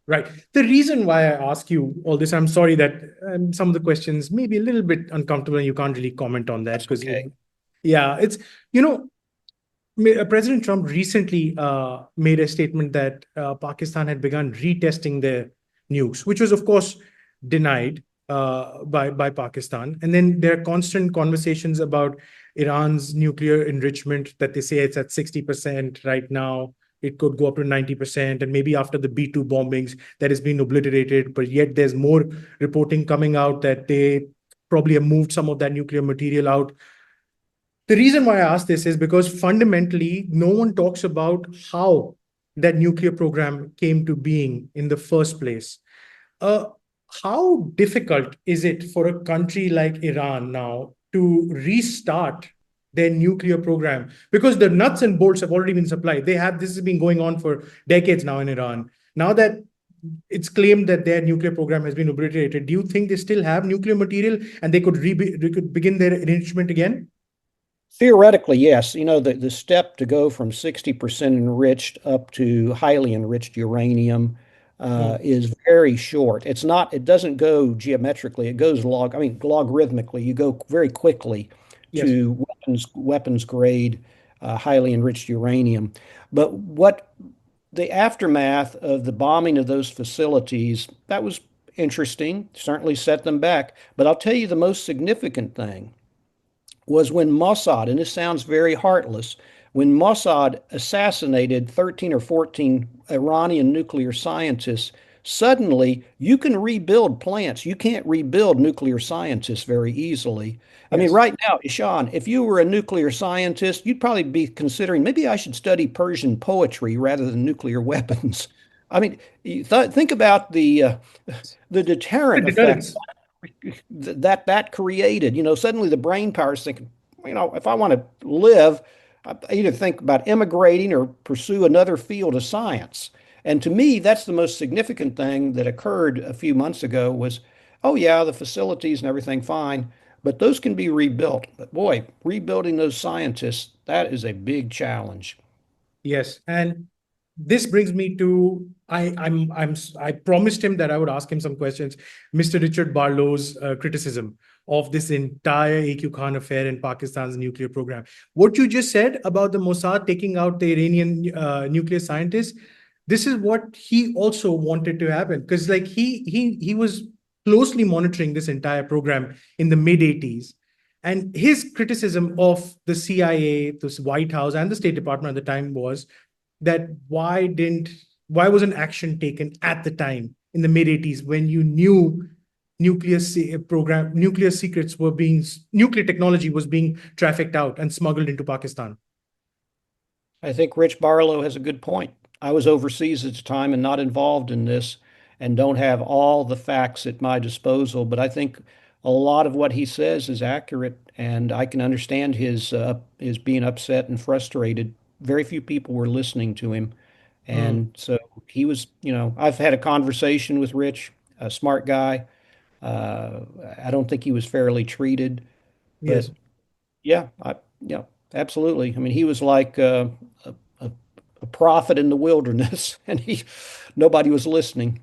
Right. The reason why I ask you all this, I'm sorry that some of the questions may be a little bit uncomfortable and you can't really comment on that That's because, okay. yeah, it's, you know, President Trump recently made a statement that Pakistan had begun retesting their nukes, which was, of course, denied by Pakistan. And then there are constant conversations about Iran's nuclear enrichment that they say it's at 60% right now. It could go up to 90%. And maybe after the B 2 bombings, that has been obliterated. But yet there's more reporting coming out that they probably have moved some of that nuclear material out. The reason why I ask this is because fundamentally, no one talks about how that nuclear program came to being in the first place. Uh, how difficult is it for a country like Iran now to restart their nuclear program? Because the nuts and bolts have already been supplied. This has been going on for decades now in Iran. Now that it's claimed that their nuclear program has been obliterated, do you think they still have nuclear material and they could begin their enrichment again? Theoretically, yes. The step to go from 60% enriched up to highly enriched uranium Hmm. is very short. It doesn't go geometrically, it goes logarithmically. You go very quickly Yes. to weapons grade, highly enriched uranium. But what the aftermath of the bombing of those facilities, that was interesting, certainly set them back. But I'll tell you the most significant thing was when Mossad, and this sounds very heartless, when Mossad assassinated 13 or 14 Iranian nuclear scientists, suddenly you can rebuild plants. You can't rebuild nuclear scientists very easily. I mean, Yes. right now, Ishaan, if you were a nuclear scientist, you'd probably be considering maybe I should study Persian poetry rather than nuclear weapons. I mean, think about the The deterrent effect deterrence. that created. Suddenly the brain power is thinking, if I want to live, I either think about immigrating or pursue another field of science. And to me, that's the most significant thing that occurred a few months ago was, oh yeah, the facilities and everything fine, but those can be rebuilt. But boy, rebuilding those scientists, that is a big challenge. Yes. And this brings me to I promised him that I would ask him some questions. Mr. Richard Barlow's criticism of this entire AQ Khan affair in Pakistan's nuclear program. What you just said about the Mossad taking out the Iranian nuclear scientists, this is what he also wanted to happen because like he was closely monitoring this entire program in the mid 80s. And his criticism of the CIA, the White House, and the State Department at the time was that why wasn't action taken at the time in the mid 80s when you knew nuclear secrets were being nuclear technology was being trafficked out and smuggled into Pakistan. I think Rich Barlow has a good point. I was overseas at the time and not involved in this and don't have all the facts at my disposal, but I think a lot of what he says is accurate and I can understand his being upset and frustrated. Very few people were listening to him. Mm, And so he was, I've had a conversation with Rich, a smart guy. Uh, I don't think he was fairly treated, yes. but yeah, absolutely. I mean, he was like a, a prophet in the wilderness, and nobody was listening.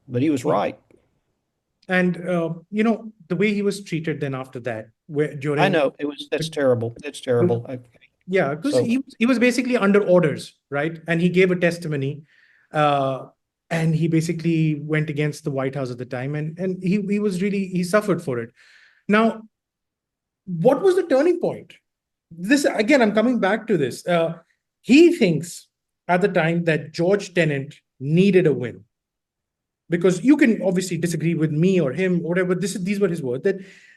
but he was Yeah. right. And the way he was treated then after that, where I during know that's terrible. That's terrible. yeah, because So, he was basically under orders, right? And he gave a testimony, uh, and he basically went against the White House at the time, and he was really he suffered for it. Now, what was the turning point? This again, I'm coming back to this. He thinks at the time that George Tenet needed a win, because you can obviously disagree with me or him, or whatever. These were his words,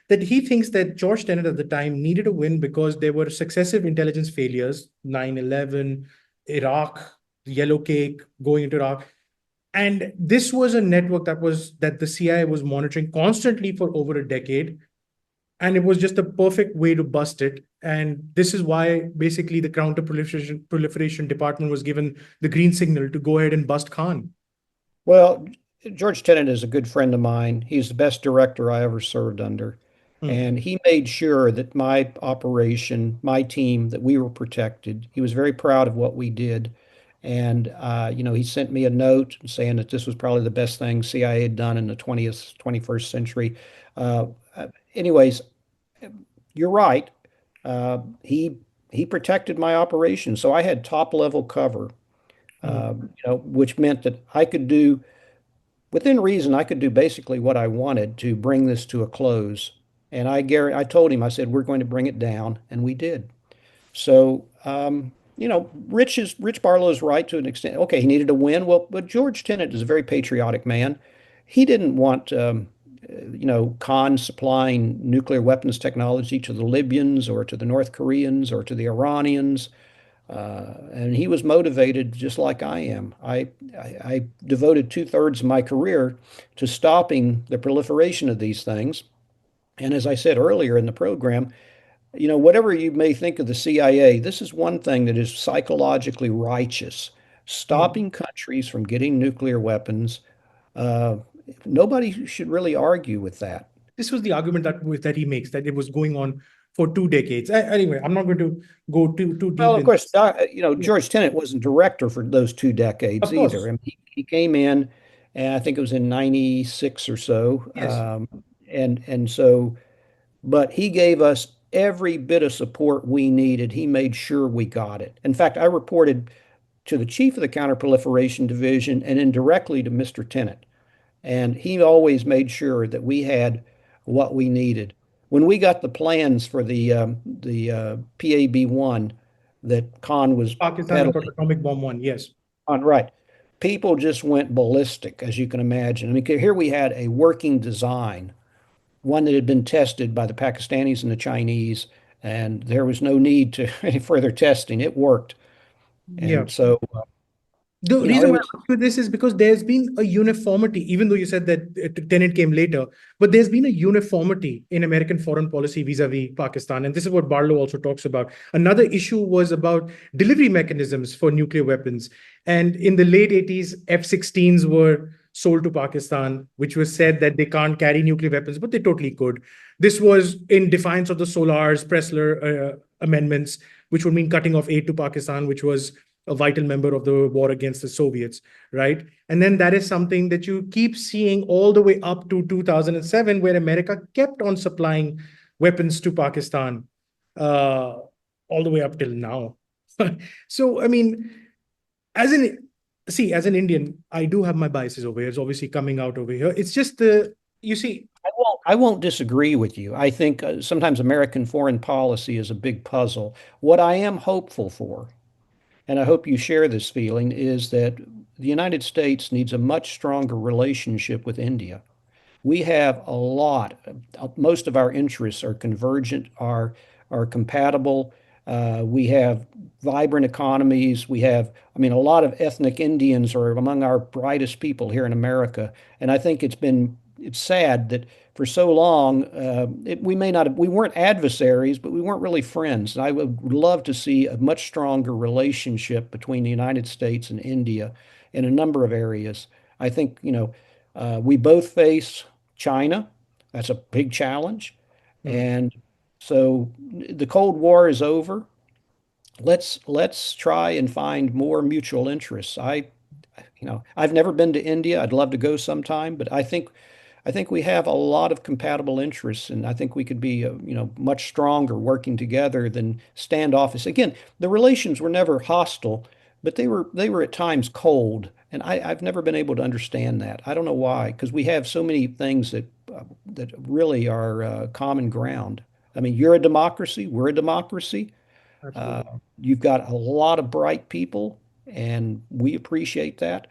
that he thinks that George Tenet at the time needed a win because there were successive intelligence failures, 9/11, Iraq, the Yellow Cake, going into Iraq. And this was a network that the CIA was monitoring constantly for over a decade. And it was just the perfect way to bust it. And this is why basically the Counter-Proliferation Department was given the green signal to go ahead and bust Khan. well, George Tenet is a good friend of mine. He's the best director I ever served under. Hmm. And he made sure that my operation, my team, that we were protected. He was very proud of what we did. And, he sent me a note saying that this was probably the best thing CIA had done in the 20th, 21st century. Uh, anyways, you're right. He protected my operation. So I had top level cover, Hmm. which meant that I could do within reason, I could do basically what I wanted to bring this to a close. And I told him, I said, we're going to bring it down, and we did. So, Rich Barlow's right to an extent. Okay, he needed a win. Well, but George Tenet is a very patriotic man. He didn't want, Khan supplying nuclear weapons technology to the Libyans or to the North Koreans or to the Iranians. And he was motivated just like I am. I devoted two-thirds of my career to stopping the proliferation of these things. And as I said earlier in the program, whatever you may think of the CIA, this is one thing that is psychologically righteous. Hmm. Stopping countries from getting nuclear weapons. Uh, Nobody should really argue with that. This was the argument that he makes, that it was going on for 2 decades. Anyway, I'm not going to go too Well, deep of in. course, Yeah, George Tenet wasn't director for those 2 decades of either. course. I mean, he came in, and I think it was in '96 or so, Yes. and so, but he gave us every bit of support we needed. He made sure we got it. In fact, I reported to the chief of the Counter-Proliferation Division and indirectly to Mr. Tenet. And he always made sure that we had what we needed. When we got the plans for the PAB-1 that Khan was Pakistan peddling atomic bomb one. Yes. on, right, people just went ballistic, as you can imagine. I mean, here we had a working design, one that had been tested by the Pakistanis and the Chinese, and there was no need to any further testing. It worked. Yeah. And so, The it reason why was, I'm asking this is because there's been a uniformity, even though you said that Tenet came later, but there's been a uniformity in American foreign policy vis-a-vis Pakistan. And this is what Barlow also talks about. Another issue was about delivery mechanisms for nuclear weapons. And in the late 80s, F-16s were sold to Pakistan, which was said that they can't carry nuclear weapons, but they totally could. This was in defiance of the Solar's Pressler amendments, which would mean cutting off aid to Pakistan, which was a vital member of the war against the Soviets, right? And then that is something that you keep seeing all the way up to 2007, where America kept on supplying weapons to Pakistan, uh, all the way up till now. So, I mean, as an as an Indian, I do have my biases over here. It's obviously coming out over here. It's just the you see, I won't disagree with you. I think sometimes American foreign policy is a big puzzle. What I am hopeful for, and I hope you share this feeling, is that the United States needs a much stronger relationship with India. We have a lot. Most of our interests are convergent, are compatible. We have vibrant economies. I mean, a lot of ethnic Indians are among our brightest people here in America. And I think it's sad that for so long, we weren't adversaries, but we weren't really friends. And I would love to see a much stronger relationship between the United States and India in a number of areas. I think, we both face China. That's a big challenge. hmm. And so the Cold War is over. Let's try and find more mutual interests. I've never been to India. I'd love to go sometime, but I think we have a lot of compatible interests, and I think we could be, much stronger working together than standoffish. Again, the relations were never hostile, but they were at times cold, and I've never been able to understand that. I don't know why, because we have so many things that really are common ground. I mean, you're a democracy, we're a democracy. Uh, Absolutely. you've got a lot of bright people, and we appreciate that.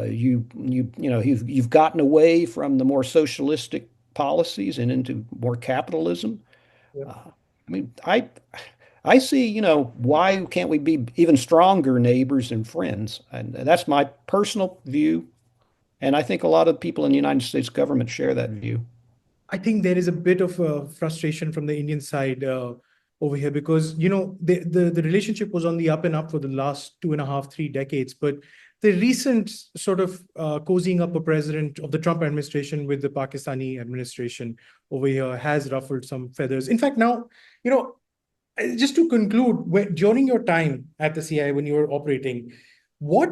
You've gotten away from the more socialistic policies and into more capitalism. Yeah. I mean, I see, why can't we be even stronger neighbors and friends? And that's my personal view. And I think a lot of people in the United States government share that view. I think there is a bit of frustration from the Indian side over here because the relationship was on the up and up for the last 2.5, 3 decades, but the recent sort of cozying up a president of the Trump administration with the Pakistani administration over here has ruffled some feathers. In fact, now you know just to conclude, during your time at the CIA when you were operating, what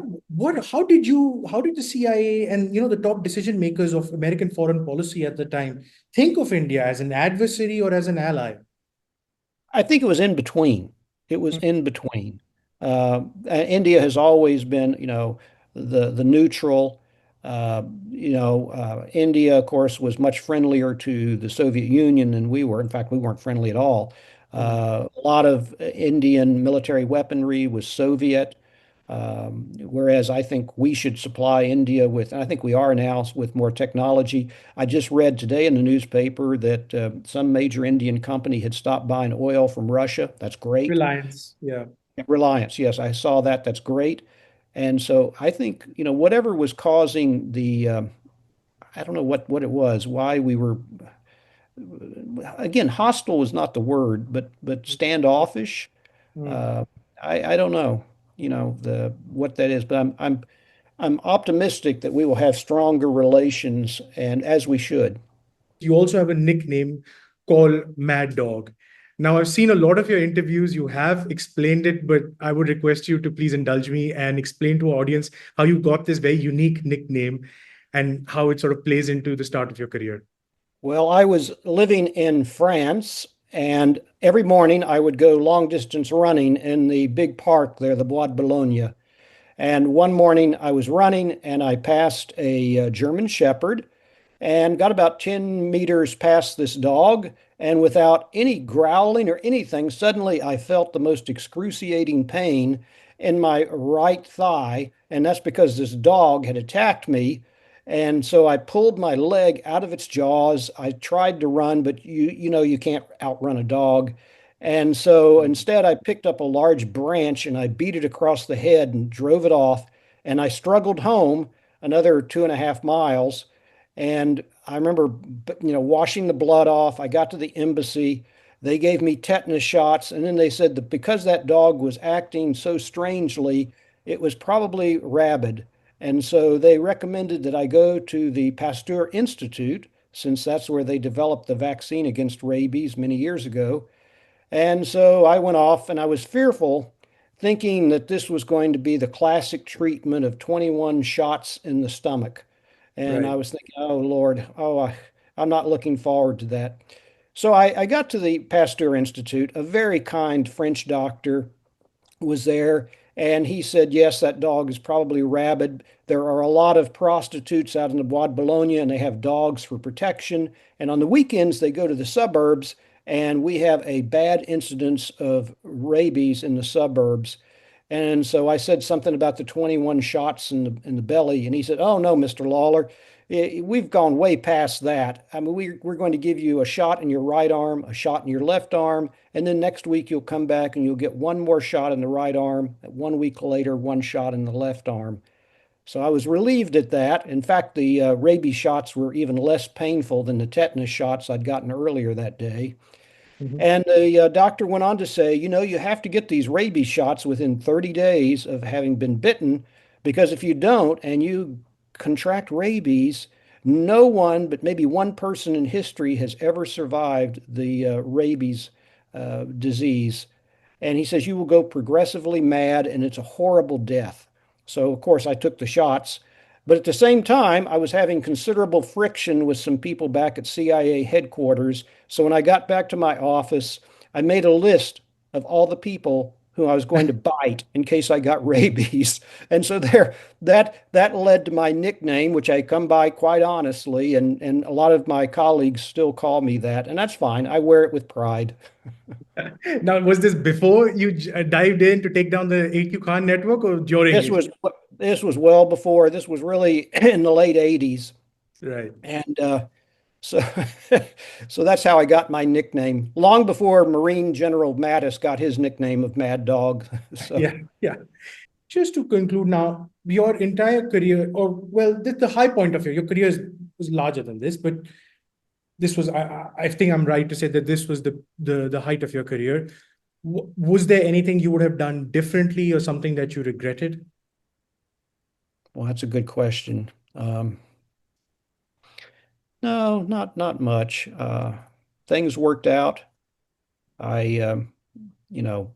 how did the CIA and the top decision makers of American foreign policy at the time think of India as an adversary or as an ally? I think it was in between. It was in between. India has always been, the neutral. India, of course, was much friendlier to the Soviet Union than we were. In fact, we weren't friendly at all. Mm. A lot of Indian military weaponry was Soviet, whereas I think we should supply India with, and I think we are now, with more technology. I just read today in the newspaper that some major Indian company had stopped buying oil from Russia. That's great. Reliance, yeah. Reliance, yes, I saw that. That's great. And so I think, whatever was causing I don't know what it was, why we were, again, hostile was not the word, but standoffish. Mm. Uh, I don't know, the what that is, but I'm optimistic that we will have stronger relations, and as we should. You also have a nickname called Mad Dog. Now, I've seen a lot of your interviews. You have explained it, but I would request you to please indulge me and explain to our audience how you got this very unique nickname and how it sort of plays into the start of your career. Well, I was living in France, and every morning I would go long distance running in the big park there, the Bois de Boulogne. And one morning I was running and I passed a German Shepherd and got about 10 meters past this dog. And without any growling or anything, suddenly I felt the most excruciating pain in my right thigh. And that's because this dog had attacked me. And so I pulled my leg out of its jaws. I tried to run, but you can't outrun a dog. And so instead, I picked up a large branch and I beat it across the head and drove it off. And I struggled home another 2.5 miles. And I remember, washing the blood off. I got to the embassy. They gave me tetanus shots. And then they said that because that dog was acting so strangely, it was probably rabid. And so they recommended that I go to the Pasteur Institute, since that's where they developed the vaccine against rabies many years ago. And so I went off and I was fearful, thinking that this was going to be the classic treatment of 21 shots in the stomach. And I Right. was thinking, oh Lord, I'm not looking forward to that. So I got to the Pasteur Institute. A very kind French doctor was there, and he said, yes, that dog is probably rabid. There are a lot of prostitutes out in the Bois de Boulogne, and they have dogs for protection. And on the weekends, they go to the suburbs, and we have a bad incidence of rabies in the suburbs. And so I said something about the 21 shots in the belly, and he said, "Oh no, Mr. Lawler, we've gone way past that. I mean, we're going to give you a shot in your right arm, a shot in your left arm, and then next week you'll come back and you'll get one more shot in the right arm. 1 week later, one shot in the left arm." So I was relieved at that. In fact, the rabies shots were even less painful than the tetanus shots I'd gotten earlier that day. Mhm. And the doctor went on to say, you have to get these rabies shots within 30 days of having been bitten, because if you don't and you contract rabies, no one but maybe one person in history has ever survived the rabies disease. And he says you will go progressively mad and it's a horrible death. So, of course, I took the shots. But at the same time, I was having considerable friction with some people back at CIA headquarters. So, when I got back to my office, I made a list of all the people who I was going to bite in case I got rabies. And so that led to my nickname, which I come by quite honestly, and a lot of my colleagues still call me that, and that's fine. I wear it with pride. Now, was this before you dived in to take down the AQ Khan network or during This it? was this was well before. This was really in the late 80s. Right. And so so that's how I got my nickname. Long before Marine General Mattis got his nickname of Mad Dog. So Yeah. Yeah. Just to conclude now, your entire career, or well, the high point of your career was larger than this, but this was, I think I'm right to say that this was the height of your career. Was there anything you would have done differently or something that you regretted? well, that's a good question. No, not much. Things worked out. I you know,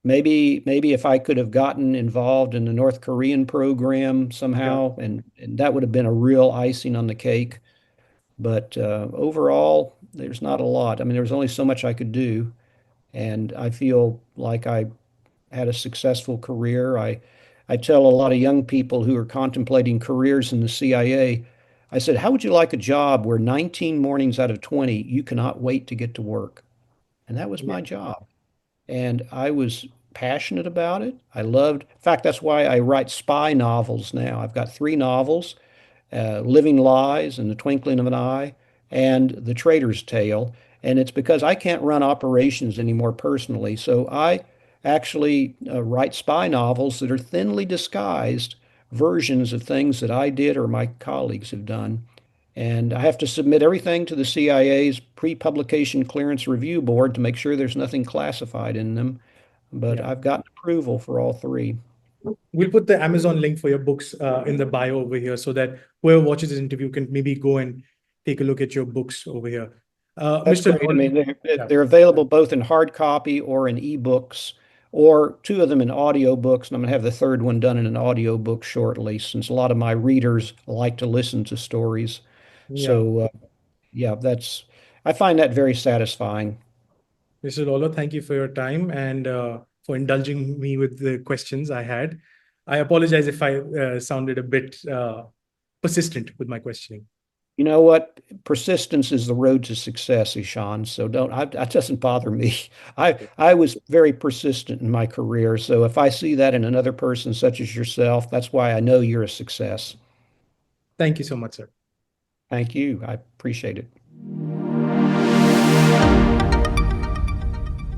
maybe if I could have gotten involved in the North Korean program Yeah. somehow, and that would have been a real icing on the cake. But overall, there's not a lot. I mean, there was only so much I could do, and I feel like I had a successful career. I tell a lot of young people who are contemplating careers in the CIA, I said, how would you like a job where 19 mornings out of 20 you cannot wait to get to work? And that was Yeah. my job. And I was passionate about it. I loved, in fact, that's why I write spy novels now. I've got three novels, Living Lies and The Twinkling of an Eye and The Traitor's Tale. And it's because I can't run operations anymore personally. So I actually write spy novels that are thinly disguised versions of things that I did or my colleagues have done. And I have to submit everything to the CIA's pre-publication clearance review board to make sure there's nothing classified in them. But Yeah. I've gotten approval for all three. We'll put the Amazon link for your books in the bio over here so that whoever watches this interview can maybe go and take a look at your books over here. That's Mr. great. I Lawler, mean, yeah, they're available both in hard copy or in ebooks, or two of them in audiobooks. And I'm going to have the third one done in an audiobook shortly, since a lot of my readers like to listen to stories. yeah. So, yeah, I find that very satisfying. Mr. Lawler, thank you for your time and for indulging me with the questions I had. I apologize if I sounded a bit persistent with my questioning. You know what? Persistence is the road to success, Ishaan. So that doesn't bother me. I was very persistent in my career. So if I see that in another person such as yourself, that's why I know you're a success. Thank you so much, sir. Thank you. I appreciate it.